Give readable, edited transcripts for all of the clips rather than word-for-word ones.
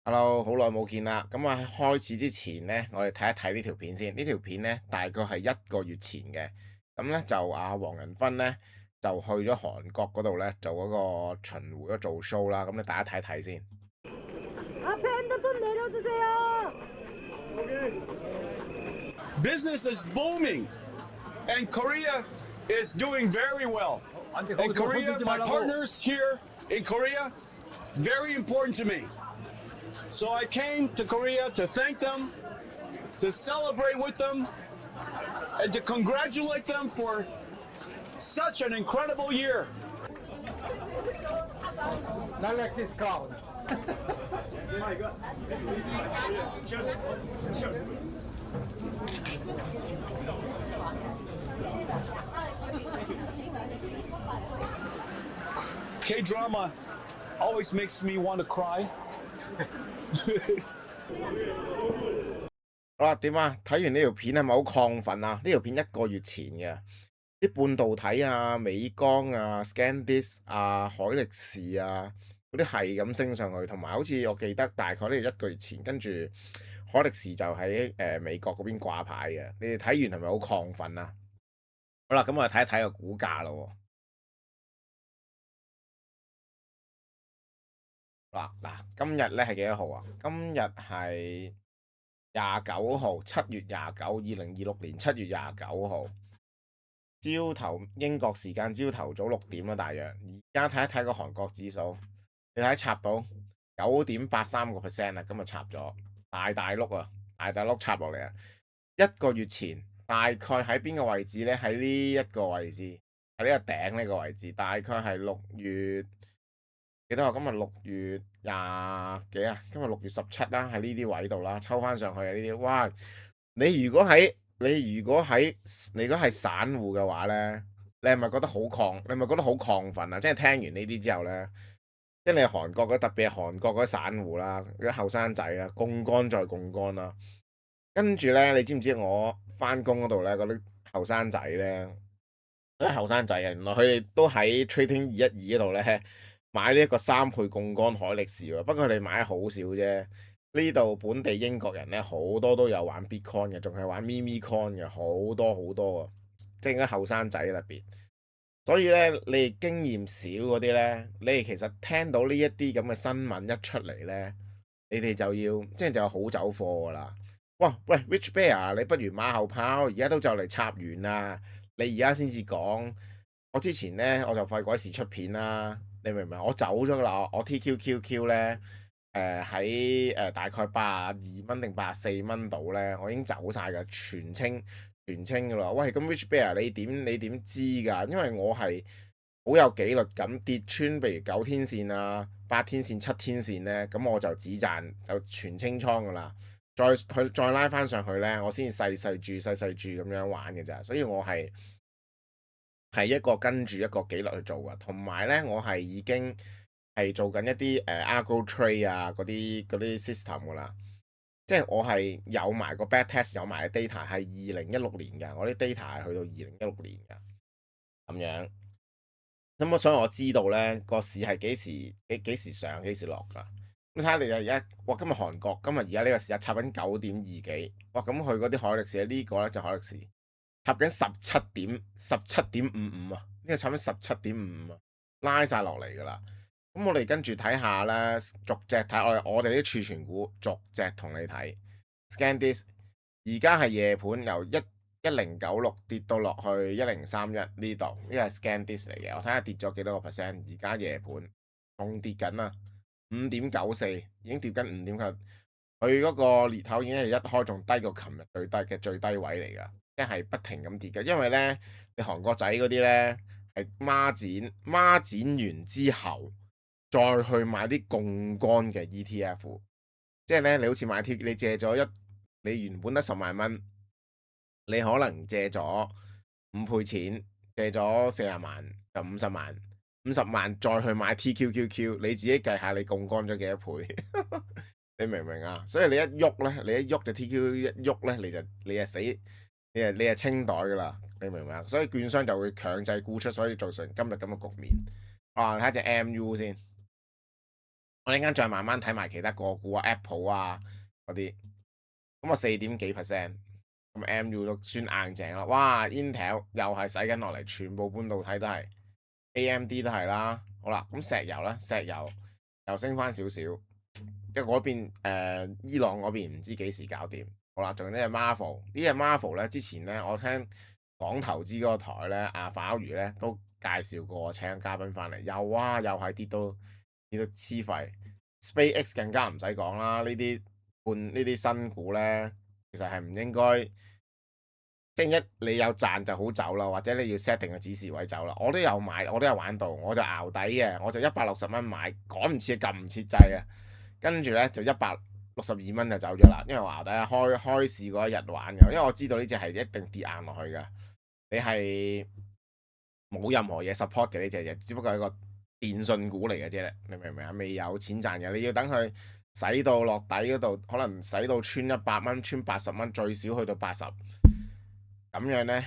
Hello，好耐冇見啦。咁啊，開始之前呢，我哋睇一睇呢條片先。呢條片呢，大概係一個月前嘅。咁呢，就黃仁勳呢，就去咗韓國嗰度呢，做嗰個巡迴做 show 啦。咁你大家睇睇先。 Business is booming, and Korea is doing very well. And Korea, my partners here in Korea, very important to me. So I came to Korea to thank them, to celebrate with them, and to congratulate them for such an incredible year. Not like this crowd. K-drama always makes me want to cry. 好啦，點啊？睇完呢條片係咪好亢奮啊？呢條片一個月前嘅，啲半導體啊、美光啊、ScanDisk 啊、海力士啊嗰啲係咁升上去，同埋好似我記得大概呢一個月前，跟住海力士就喺美國嗰邊掛牌嘅。你哋睇完係咪好亢奮啊？好啦，咁我哋睇一睇個股價咯。嗱，今日咧係幾多號啊？今日係29號，7月29，2026年7月29號。朝頭英國時間朝頭早6點啦，大約。而家睇一睇個韓國指數，你睇插到9.83%啦，今日插咗大碌啊，大碌插落嚟啊！一個月前大概喺邊個位置呢？喺呢一個位置，喺呢個頂呢個位置，大概係6月幾多啊？今日6月廿幾啊？今日6月17啦，喺呢啲位度啦，抽翻上去啊！呢啲哇，你如果係散戶嘅話呢，你係咪覺得好亢？你係咪覺得好亢奮啊？即係聽完呢啲之後呢，即係你係韓國特別係韓國嗰啲散戶啦，嗰啲後生仔啦，槓桿再槓桿啦，跟住呢，你知唔知我翻工嗰度呢，嗰啲後生仔呢？嗰啲後生仔啊，原來佢哋都喺 Trading 212嗰度呢，買呢一個3倍槓桿海力士喎，不過佢哋買得好少啫。呢度本地英國人咧好多都有玩 Bitcoin 嘅，仲係玩 Meme Coin 嘅，好多好多啊！即係而家後生仔特別，所以咧你哋經驗少嗰啲咧，你哋其實聽到呢一啲咁嘅新聞一出嚟咧，你哋就要即係就有好走貨噶啦。哇，喂，Rich Bear，你不如馬後炮，而家都就嚟插完啦，你而家先至講。我之前咧我就費鬼事出片啦，你明唔明？我走咗噶啦，我 TQQQ 咧。喺大概82蚊定84蚊度咧，我已經走晒㗎，全清㗎啦。喂，咁 Rich Bear 你點知㗎？因為我係好有紀律咁跌穿，譬如9天線啊、8天線、7天線咧，咁我就止賺就全清倉㗎啦。再拉翻上去咧，我先細細注咁樣玩嘅咋。所以我係一個跟住一個紀律去做㗎，同埋咧我係已經係做緊一啲algo trade 啊嗰啲 system 噶啦，即係我係有埋個 back test 有埋 data 係2016年㗎，我啲 data 係去到2016年㗎咁樣。咁所以我知道咧個市係幾時上幾時落㗎。咁睇下你而家，哇！今日韓國今日而家呢個時間插緊9.2幾，哇！咁佢嗰啲海力士呢個咧就海力士。插緊17.55啊！呢個插緊17.55啊，拉晒落嚟噶啦。咁我哋跟住睇下咧，逐隻睇我哋啲儲存股，逐隻同你睇。ScanDisk 而家係夜盤由1096跌到落去1031呢度，呢個係 ScanDisk 嚟嘅。我睇下跌咗幾多個 percent。而家夜盤仲跌緊啊，5.94已經跌緊5.9。佢嗰個裂口已經係一開仲低過琴日最低位嚟㗎。即係不停咁跌嘅，因為咧你韓國仔嗰啲咧係孖展完之後再去買啲槓桿嘅 ETF，即係咧你好似買 T，你借咗你原本得10萬蚊，你可能借咗5倍錢，借咗40萬就50萬，50萬再去買 TQQQ，你自己計下你槓桿咗幾多倍，你明唔明啊？所以你一喐咧，你一喐就 TQQ 一喐咧，你就死。你係清袋噶啦，你明唔明啊？所以券商就會強制沽出，所以造成今日咁嘅局面。啊，睇下隻 MU 先。我陣間再慢慢睇埋其他個股啊，Apple 啊嗰啲，咁啊4點幾 percent，咁 MU 都算硬淨啦。哇，Intel 又係洗緊落嚟，全部半導體都係，AMD 都係啦。好啦，咁石油咧，石油又升翻少少，即係嗰邊伊朗嗰邊唔知幾時搞掂。好啦，仲有呢隻 Marvel，呢隻 Marvel 咧，之前咧我聽講投資嗰個台咧，阿法魚咧都介紹過，請嘉賓翻嚟，又係跌到黐肺。SpaceX 更加唔使講啦，呢啲新股咧，其實係唔應該，即係你有賺就好走啦，或者你要 set 定個指示位走啦。我都有買，我都有玩到，我就熬底嘅，我就160蚊買，趕唔切撳唔切掣啊，跟住咧就162蚊就走咗啦，因為我熬底開市嗰一日玩嘅，因為我知道呢隻係一定跌硬落去嘅，你係冇任何嘢 support 嘅呢隻嘢，只不過係一個電信股嚟嘅啫，你明唔明啊？未有錢賺嘅，你要等佢使到落底嗰度，可能使到穿100蚊、穿80蚊，最少去到80，咁樣呢，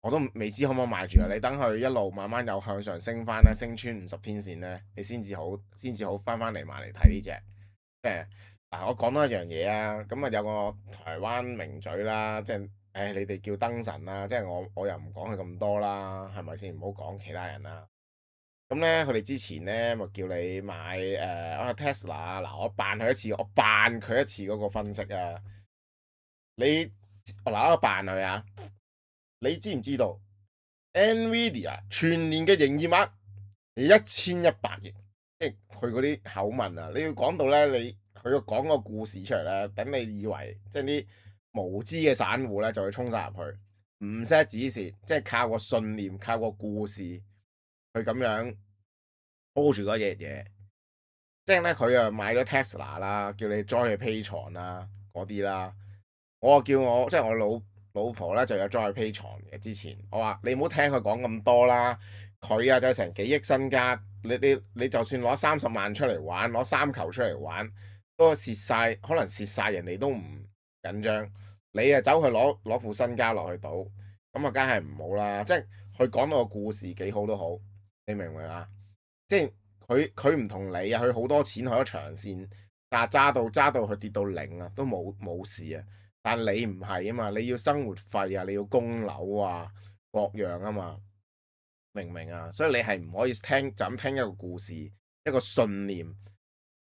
我都未知可唔可以買住啊！你等佢一路慢慢又向上升翻咧，升穿50天線呢，你先至好翻嚟買嚟睇呢隻。嗱，我講多一樣嘢啊，咁啊有個台灣名嘴啦，即係你哋叫燈神啦，即係我又唔講佢咁多啦，係咪先？唔好講其他人啦。咁咧，佢哋之前咧咪叫你買Tesla 嗱，我扮佢一次嗰個分析啊。你嗱我扮佢啊，你知唔知道 Nvidia 全年嘅營業額1100億？即係佢嗰啲口吻啊，你要講到咧，佢要講個故事出嚟咧，等你以為即係啲無知嘅散戶咧就會衝晒入去，唔 set 指示，即係靠個信念，靠個故事去咁樣 hold 住嗰嘢嘢。即係咧，佢又買咗 Tesla 啦，叫你 join 去 Patreon 啦嗰啲啦。我叫我即係我老婆咧就有 join 去 Patreon 嘅。之前我話你唔好聽佢講咁多啦，佢啊就成幾億身家，你就算攞30萬出嚟玩，攞3球出嚟玩，都蝕晒，可能蝕晒人哋都唔緊張。你啊走去攞副身家落去賭，咁啊梗係唔好啦。即係佢講到個故事幾好都好，你明唔明啊？即係佢唔同你啊，佢好多錢，佢有長線，但係揸到佢跌到0啊，都冇事啊。但你唔係啊嘛，你要生活費啊，你要供樓啊，各樣啊嘛，明唔明啊？所以你係唔可以就咁聽一個故事，一個信念，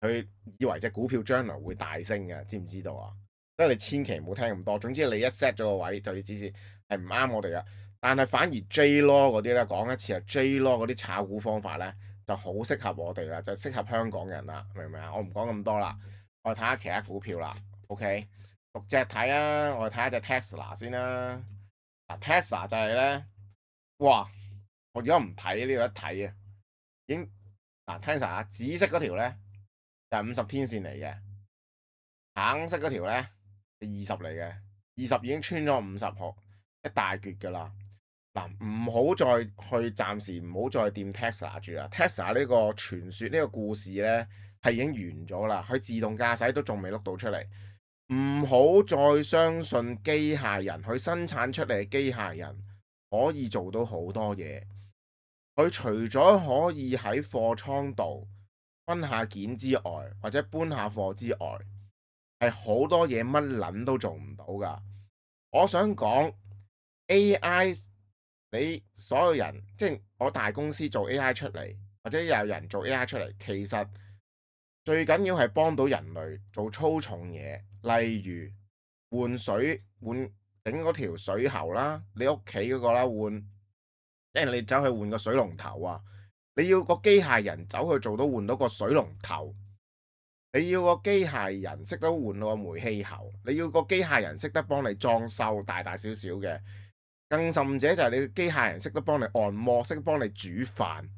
去以為隻股票將來會大升嘅，知唔知道啊？所以你千祈唔好聽咁多。總之你一 set 咗個位就要指示係唔啱我哋噶。但係反而 J Law 嗰啲咧，講一次啊，J Law 嗰啲炒股方法咧就好適合我哋啦，就適合香港人啦，明唔明啊？我唔講咁多啦，我睇下其他股票啦。OK。6隻睇啊，我哋睇下隻 Tesla 先啦。嗱 Tesla 就係咧，哇！我而家唔睇呢度一睇啊，已經嗱 Tesla 紫色嗰條咧就係50天線嚟嘅，橙色嗰條咧就20嚟嘅，20已經穿咗50號，一大橛噶啦。嗱，唔好再去，暫時唔好再掂 Tesla 住啦。Tesla 呢個傳說呢個故事咧係已經完咗啦，佢自動駕駛都仲未碌到出嚟。唔好再相信機械人，佢生產出嚟嘅機械人可以做到好多嘢。佢除咗可以喺貨倉度分下件之外，或者搬下貨之外，係好多嘢乜撚都做唔到噶。我想講 AI，你所有人即係我大公司做 AI 出嚟，或者有人做 AI 出嚟，其實最緊要係幫到人類做粗重嘢。例如換整嗰條水喉啦，你屋企嗰個啦即係你走去換個水龍頭啊，你要個機械人走去做到換到個水龍頭，你要個機械人識得換到個煤氣喉，你要個機械人識得幫你裝修大大小小嘅，更甚者就係你個機械人識得幫你按摩，識得幫你煮飯，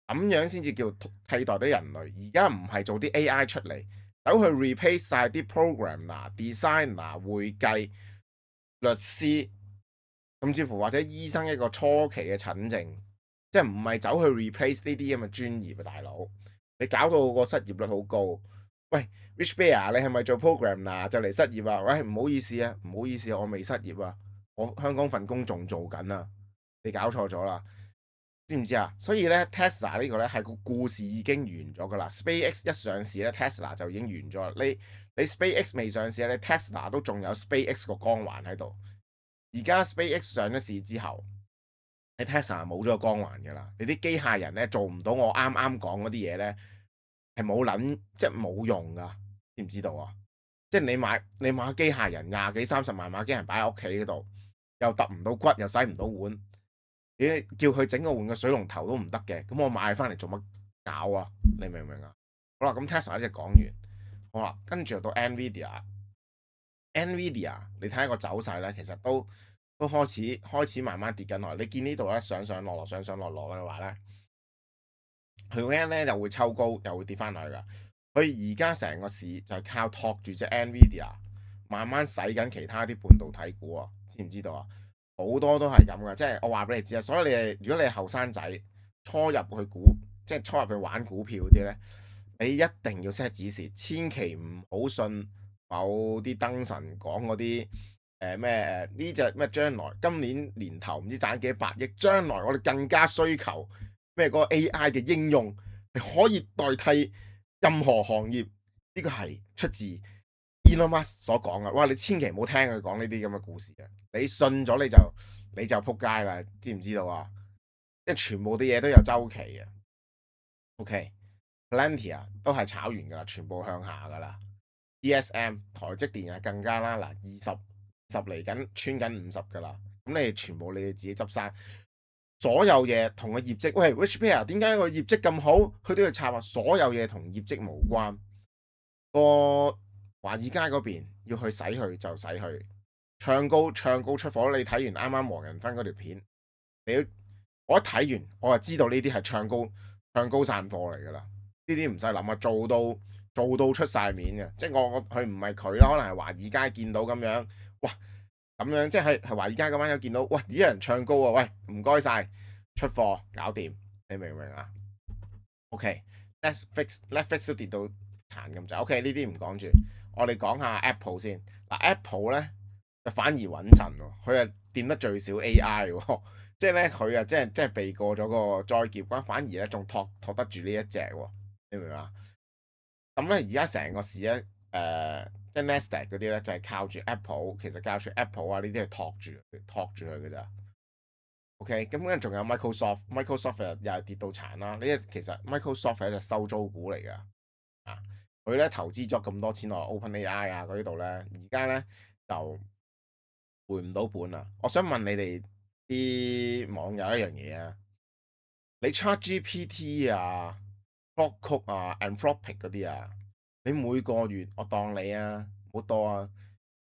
咁樣先至叫替代到人類。而家唔係做啲 AI 出嚟。走去 replace 晒啲 programmer、designer、會計、律師，甚至乎或者醫生一個初期嘅診症，即係唔係走去 replace 呢啲咁嘅專業啊，大佬，你搞到個失業率好高。喂 ，Rich Bear，你係咪做 programmer 就嚟失業啊？喂，唔好意思啊，唔好意思啊，我未失業啊，我香港份工仲做緊啊，你搞錯咗啦。知唔知啊？所以咧 Tesla 呢個咧係個故事已經完咗噶啦。SpaceX 一上市咧 Tesla 就已經完咗啦。你 SpaceX 未上市咧 Tesla 都仲有 SpaceX 個光環喺度。而家 SpaceX 上咗市之後，你 Tesla 冇咗個光環噶啦。你啲機械人咧做唔到我啱啱講嗰啲嘢咧，係冇撚即係冇用噶，知唔知道啊？即係你買機械人20幾30萬買機械人擺喺屋企嗰度，又揼唔到骨，又洗唔到碗。你叫佢整個換個水龍頭都唔得嘅，咁我買翻嚟做乜搞啊？你明唔明啊？好啦，咁 Tesla 呢隻講完，好啦，跟住到 Nvidia 你睇下個走勢咧，其實都開始慢慢跌緊落嚟。你見呢度咧上上落落嘅話咧，佢嗰陣咧又會抽高，又會跌翻落去噶。佢而家成個市就係靠托住隻 Nvidia，慢慢洗緊其他啲半導體股啊，知唔知道啊？好多都係咁嘅，即係我話俾你知啊。所以如果你係後生仔初入去即係初入去玩股票嗰啲咧，你一定要 set 指示，千祈唔好信某啲燈神講嗰啲咩呢隻咩將來今年年頭唔知賺幾百億，將來我哋更加需求咩嗰個 AI 嘅應用係可以代替任何行業。呢個係出自 Elon Musk 所講嘅。哇！你千祈唔好聽佢講呢啲咁嘅故事啊！你信咗你就撲街啦，知唔知道啊？即係全部啲嘢都有周期嘅。OK，Palantir 都係炒完噶啦，全部向下噶啦。DSM 台積電啊更加啦，嗱20嚟緊穿緊50噶啦。咁你哋全部你哋自己執晒，所有嘢同個業績。喂 Rich Bear 點解個業績咁好？佢都要插話所有嘢同業績無關。個華爾街嗰邊要去洗佢就洗佢，唱高出火。你睇完啱啱黃仁勳嗰條片，我一睇完我就知道呢啲係唱高散貨嚟噶啦。呢啲唔使諗啊，做到出晒面嘅。即係佢唔係佢啦，可能係華爾街見到咁樣，哇咁樣即係華爾街咁樣見到，哇啲人唱高啊，喂唔該晒出貨搞掂，你明唔明啊？OK，Netflix 都跌到殘咁就 OK，呢啲唔講住，我哋講下 Apple 先。嗱 Apple 咧就反而穩陣喎，佢係掂得最少 AI 喎，即係咧佢啊即係避過咗個災劫，反而咧仲托得住呢一隻喎，你明唔明啊？咁咧而家成個市咧即係 Nasdaq 嗰啲咧就係靠住 Apple， 其實靠住 Apple 啊呢啲係托住佢嘅咋。OK，咁跟住仲有 Microsoft 又係跌到殘啦。呢其實 Microsoft 係一隻收租股嚟㗎。佢咧投資咗咁多錢落 OpenAI 啊嗰啲度咧，而家咧就回唔到本啦。我想問你哋啲網友一樣嘢啊，你 ChatGPT 啊、Grok 啊、Anthropic 嗰啲啊，你每個月我當你啊好多啊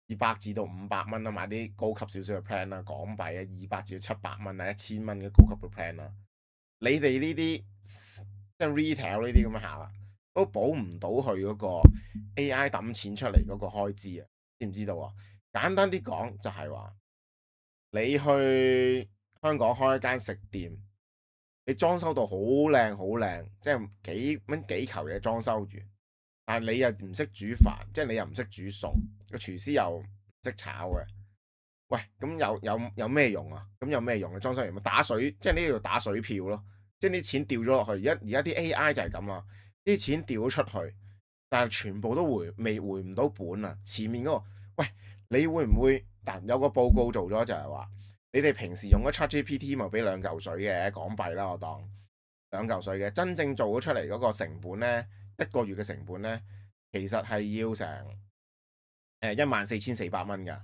200至到500蚊啊買啲高級少少嘅 plan 啦，港幣啊200至到700蚊啊1000蚊嘅高級嘅 plan 啦，你哋呢啲即係 retail 呢啲咁嘅客啊，都補唔到佢嗰個 AI 抌錢出嚟嗰個開支啊，知唔知道啊？簡單啲講就係話，你去香港開一間食店，你裝修到好靚，即係幾球嘢裝修完，但係你又唔識煮飯，即係你又唔識煮餸，個廚師又唔識炒嘅，喂，咁有咩用啊？咁有咩用啊？裝修完咪打水，即係呢度打水漂咯，即係啲錢掉咗落去。而家啲 AI 就係咁啦，啲錢掉咗出去，但係全部都未回唔到本啊！前面嗰個，喂，你會唔會？但有個報告做咗就係話，你哋平時用咗 ChatGPT 咪俾2嚿水嘅港幣啦，我當2嚿水嘅，真正做咗出嚟嗰個成本咧，1個月嘅成本咧，其實係要成14,400蚊㗎，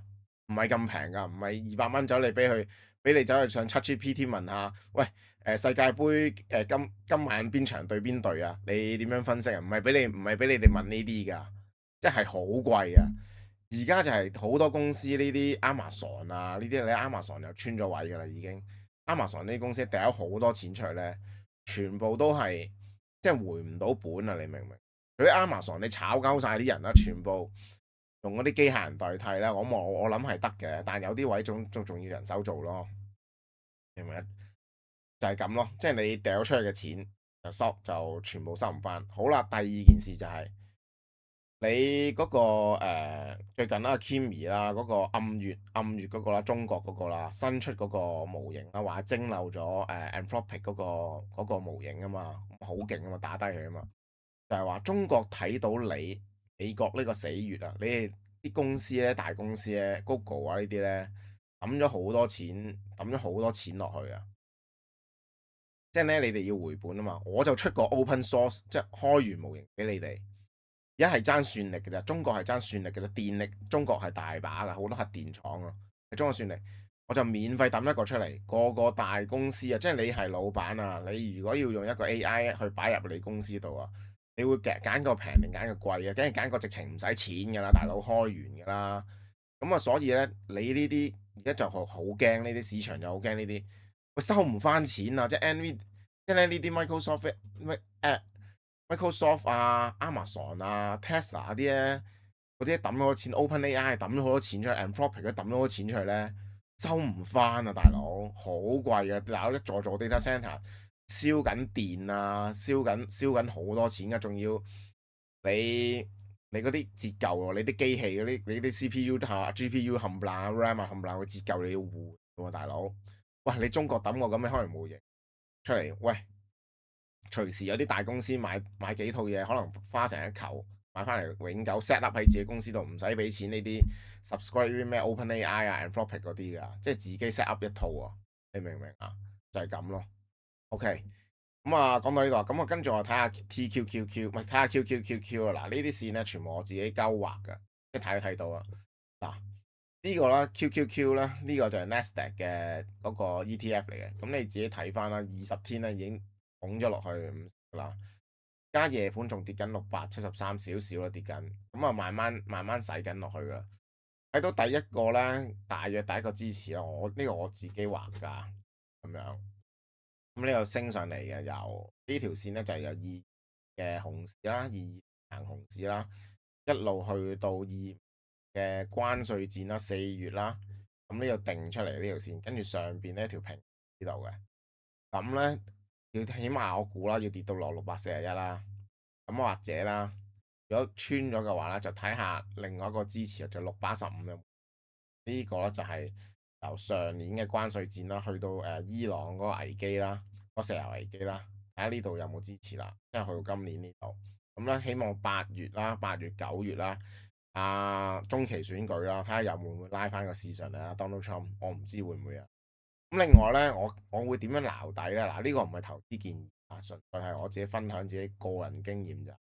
唔係咁平㗎，唔係200蚊走你俾你走去上 ChatGPT 問下，喂世界盃今晚邊場對邊隊啊？你點樣分析啊？唔係俾你哋問呢啲㗎，即係好貴啊！而家就係好多公司呢啲 Amazon 啊，呢啲你 Amazon 又穿咗位㗎啦，已經 Amazon 呢啲公司掉咗好多錢出去咧，全部都係即係回唔到本啊！你明唔明？佢 Amazon 你炒鳩晒啲人啦，全部用嗰啲機械人代替啦，我諗係得嘅，但有啲位仲要人手做咯，明唔明？就係咁咯，即係你掉出去嘅錢就全部收唔翻。好啦，第二件事就係你嗰個最近啦 Kimi 啦嗰個暗月嗰個啦，中國嗰個啦，新出嗰個模型啦，話蒸餾咗Anthropic 嗰個模型啊嘛，好勁啊嘛，打低佢啊嘛，就係話中國睇到你美國呢個死穴啊，你哋啲公司咧，大公司咧，Google 啊呢啲咧抌咗好多錢，抌咗好多錢落去啊！即係咧，你哋要回本啊嘛，我就出個 open source，即係開源模型俾你哋。一係爭算力嘅咋，中國係爭算力嘅咋，電力中國係大把噶，好多核電廠啊，係中國算力，我就免費抌一個出嚟，個個大公司啊，即係你係老闆啊，你如果要用一個 AI 去擺入你公司度啊，你會揀個平定揀個貴啊，梗係揀個直情唔使錢噶啦，大佬開源噶啦，咁啊，所以咧，你呢啲而家就好驚呢啲市場就好驚呢啲，佢收唔翻錢啊，即係 NV，即係呢啲 Microsoft 啊、Amazon 啊、Tesla 啲咧，嗰啲抌咗好多錢，OpenAI 抌咗好多錢出嚟，Anthropic 都抌咗好多錢出嚟咧，收唔翻啊，大佬，好貴啊！搞一座座 data center，燒緊電啊，燒緊好多錢噶，仲要你嗰啲折舊喎，你啲機器嗰啲，你啲 CPU 嚇 GPU 冚唪唥 RAM 啊冚唪唥會折舊，你要換喎，大佬。喂，你中國抌個咁嘅開源模型出嚟，喂！隨時有啲大公司買幾套嘢，可能花成一球買翻嚟永久 set up 喺自己公司度，唔使俾錢呢啲 subscribe 呢啲咩 OpenAI 啊、Anthropic 嗰啲噶，即係自己 set up 一套啊，你明唔明啊？就係咁咯。OK，咁啊講到呢度，咁啊跟住我睇下 TQQQ，唔係睇下 QQQQ 啊，嗱呢啲線咧全部我自己勾畫噶，一睇就睇到啦。嗱呢個啦 QQQ 咧，呢個就係 Nasdaq 嘅嗰個 ETF 嚟嘅，咁你自己睇翻啦，20天咧已經拱咗落去50啦，加夜盤仲跌緊673少少啦，跌緊，咁啊慢慢洗緊落去啦。睇到第一個咧，大約第一個支持啦，我自己畫噶咁樣，咁呢度升上嚟嘅由呢條線咧就係由2嘅熊市啦，行熊市啦，一路去到2嘅關稅戰啦，4月啦，咁呢度定出嚟呢條線，跟住上邊呢一條平呢度嘅，咁咧。要起碼我估啦，要跌到落641啦。咁或者啦，如果穿咗嘅話咧，就睇下另外一個支持就615嘅。呢個咧就係由上年嘅關稅戰啦，去到伊朗嗰個危機啦，嗰石油危機啦，睇下呢度有冇支持啦。即係去到今年呢度，咁咧希望8月啦、8月、9月啦，中期選舉啦，睇下又會唔會拉翻個市上嚟啊？Donald Trump，我唔知會唔會啊。咁另外咧，我會點樣撈底咧？嗱，呢個唔係投資建議啊，純粹係我自己分享自己個人經驗咋。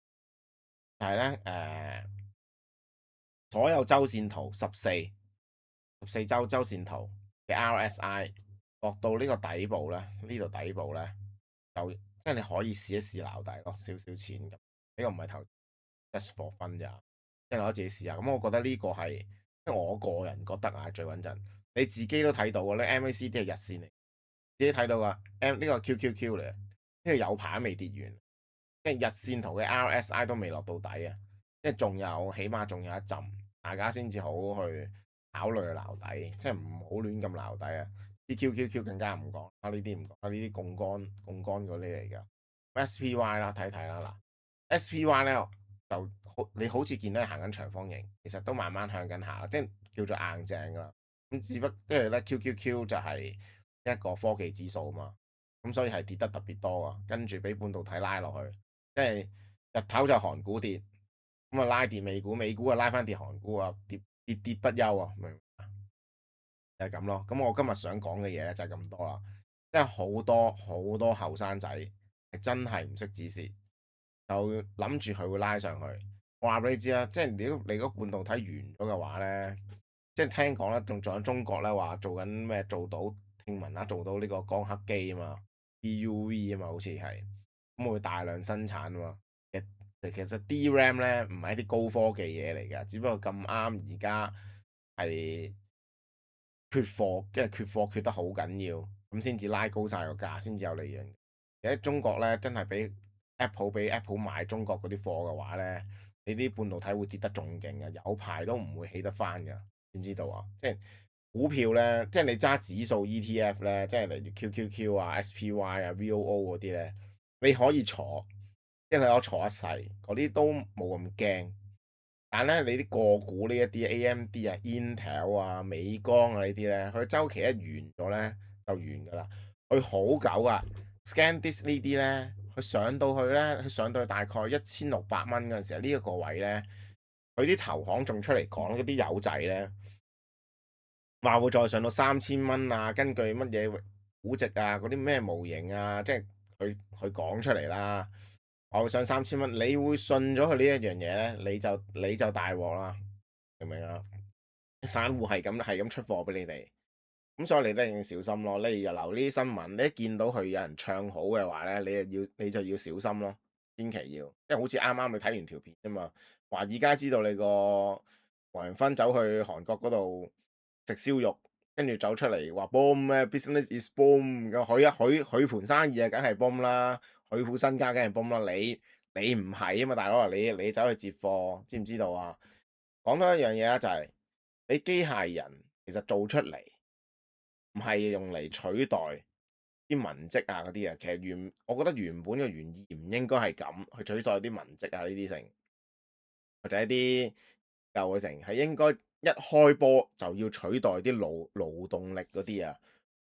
但係咧，所有周線圖十四周周線圖嘅 RSI 落到呢個底部咧，呢度底部咧就即係你可以試一試撈底咯，少少錢咁。呢個唔係投 just for fun 咋，即係我自己試下。咁我覺得呢個係即係我個人覺得啊最穩陣。你自己都睇到嘅咧，MACD 係日線嚟，自己睇到噶。呢個 QQQ 嚟，呢個有排都未跌完，即係日線圖嘅 RSI 都未落到底啊！即係仲有，起碼仲有一陣，大家先至好去考慮去撈底，即係唔好亂咁撈底啊！啲 QQQ 更加唔講啊，呢啲唔講啊，呢啲槓桿嗰啲嚟噶。SPY 啦，睇睇啦嗱，SPY 咧就你好似見到行緊長方形，其實都慢慢向緊下，即係叫做硬淨噶啦。咁只不因為咧 QQQ 就係一個科技指數啊嘛，咁所以係跌得特別多啊，跟住俾半導體拉落去，即係日頭就韓股跌，咁啊拉跌美股，美股啊拉翻跌韓股啊，跌不休啊，明唔明啊？就係咁咯。咁我今日想講嘅嘢咧就係咁多啦，即係好多後生仔係真係唔識止蝕，就諗住佢會拉上去。我話俾你知啦，即係你嗰半導體完咗嘅話咧。即係聽講咧，仲有中國咧話做緊咩做到聽聞啦，做到呢個光刻機啊嘛，EUV 啊嘛，好似係咁會大量生產啊嘛。其實 DRAM 咧唔係一啲高科技嘢嚟嘅，只不過咁啱而家係缺貨，即係缺貨缺得好緊要，咁先至拉高晒個價，先至有利潤。而喺中國咧，真係俾 Apple 買中國嗰啲貨嘅話咧，你啲半導體會跌得仲勁嘅，有排都唔會起得翻㗎。知唔知道啊？即係股票咧，即係你揸指數 ETF 咧，即係例如 QQQ 啊、SPY 啊、VOO 嗰啲咧，你可以坐，即係你可以坐一世，嗰啲都冇咁驚。但係咧，你啲個股呢一啲 AMD 啊、Intel 啊、美光啊呢啲咧，佢週期一完咗咧就完㗎啦。佢好久啊，ScanDisk 呢啲咧，佢上到去咧，佢上到去大概1600蚊嗰陣時候，呢一個位咧，佢啲投行仲出嚟講嗰啲友仔咧，話會再上到3000蚊啊，根據乜嘢估值啊，嗰啲咩模型啊，即係佢講出嚟啦。我會上3000蚊，你會信咗佢呢一樣嘢咧，你就大鑊啦，明唔明啊？散戶係咁出貨俾你哋，咁所以你都一定要小心咯。你又留呢啲新聞，你一見到佢有人唱好嘅話咧，你就要小心咯，千祈要，因為好似啱啱你睇完條片啫嘛，華爾街知道你個黃仁勳走去韓國嗰度食燒肉，跟住走出嚟話 boom 咩 business is boom 咁，佢盤生意啊，梗係 boom 啦，佢副身家梗係 boom 啦，你唔係啊嘛，大佬啊，你走去接貨，知唔知道啊？講多一樣嘢啦，就係你機械人其實做出嚟唔係用嚟取代啲文職啊嗰啲啊，其實我覺得原本嘅原意唔應該係咁去取代啲文職啊呢啲成，或者一啲舊嘅成，係應該一開波就要取代啲勞動力嗰啲啊，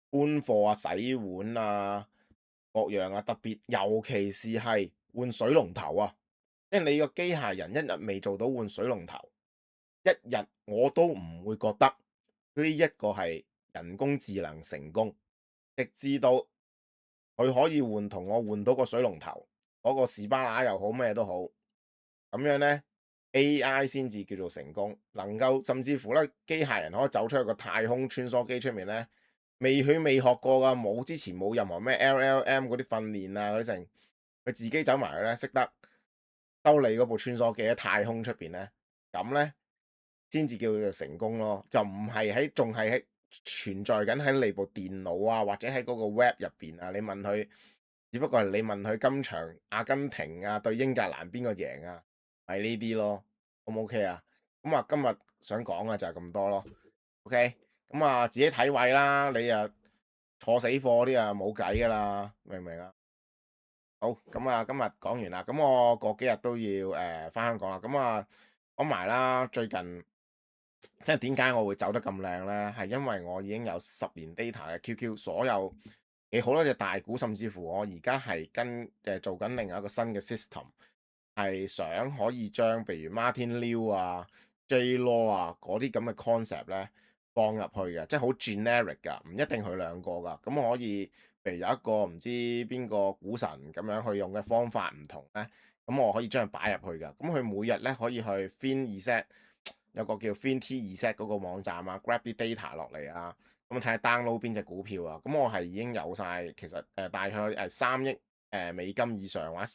搬貨啊、洗碗啊各樣啊，特別尤其是係換水龍頭啊，因為你個機械人一日未做到換水龍頭，一日我都唔會覺得呢一個係人工智能成功，直至到佢可以同我換到個水龍頭，嗰個士巴拿又好咩都好，咁樣呢 AI 先至叫做成功，能夠甚至乎咧機械人可以走出去個太空穿梭機出面呢，佢未學過噶，之前冇任何咩 LLM 嗰啲訓練啊嗰啲成，佢自己走埋去呢，識得修理嗰部穿梭機喺太空出邊呢。咁呢，先至叫做成功咯，就唔係仲係存在緊喺你部電腦啊，或者喺嗰個 web 入邊啊。你問佢，只不過係你問佢今場阿根廷啊對英格蘭邊個贏啊，係呢啲咯。O 唔 OK 啊？咁啊，今日想講嘅就係咁多咯。OK，咁啊自己睇位啦，你啊坐死貨啲啊冇計噶啦，明唔明啊？好，咁啊今日講完啦，咁我過幾日都要返香港啦，咁啊講埋啦，最近。即係點解我會走得咁靚呢？係因為我已經有10年 data 嘅 QQ，所有好多隻大股，甚至乎我而家係做緊另外一個新嘅 system，係想可以將譬如 Martin Liu 啊、J Law 啊嗰啲咁嘅 concept 咧放入去嘅，即係好 generic 㗎，唔一定佢兩個㗎。咁我可以譬如有一個唔知邊個股神咁樣去用嘅方法唔同呢，咁我可以將佢擺入去㗎。咁佢每日咧可以去 FinEset。有個叫 FinTEset 嗰個網站啊 ，grab 啲 data 落嚟啊，咁睇下 download 邊隻股票啊，咁我係已經有晒，其實大概3億美金以上或者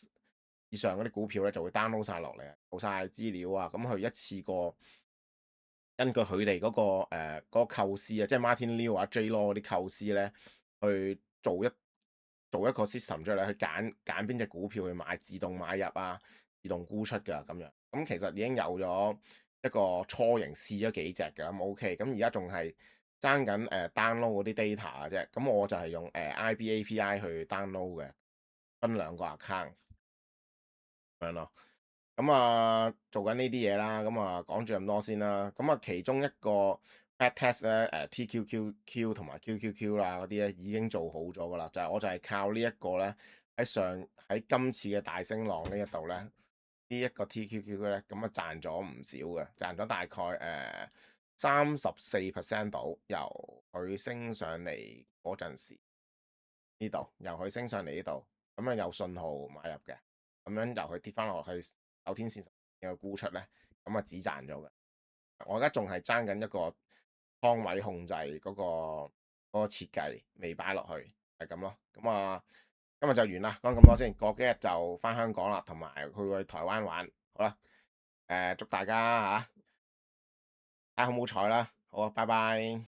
以上嗰啲股票咧就會 download 晒落嚟，做晒資料啊，咁佢一次過根據佢哋嗰個構思啊，即係 Martin Liu 或者 J Law 嗰啲構思咧，去做一個 system 出嚟，去揀邊隻股票去買，自動買入啊，自動沽出㗎咁樣，咁其實已經有咗一個初型試咗幾隻嘅咁 OK，咁而家仲係爭緊download 嗰啲 data 嘅啫，咁我就係用IB API 去 download 嘅，分兩個 account 咁樣咯，咁啊做緊呢啲嘢啦，咁啊講住咁多先啦，咁啊其中一個 backtest 咧TQQQ 同埋 QQQ 啦嗰啲咧已經做好咗噶啦，我就係靠呢一個咧喺今次嘅大升浪呢一度咧。呢一個 TQQ 咧，咁啊賺咗唔少嘅，賺咗大概34% 到，由佢升上嚟嗰陣時呢度，由佢升上嚟呢度，咁樣有信號買入嘅，咁樣由佢跌翻落去9天線嘅沽出咧，咁啊只賺咗嘅。我而家仲係爭緊一個倉位控制嗰個設計未擺落去，係咁咯。咁啊〜今日就完啦，講咁多先，過幾日就返香港啦，同埋去台灣玩，好啦，祝大家嚇睇下好唔好彩啦，好啊，拜拜。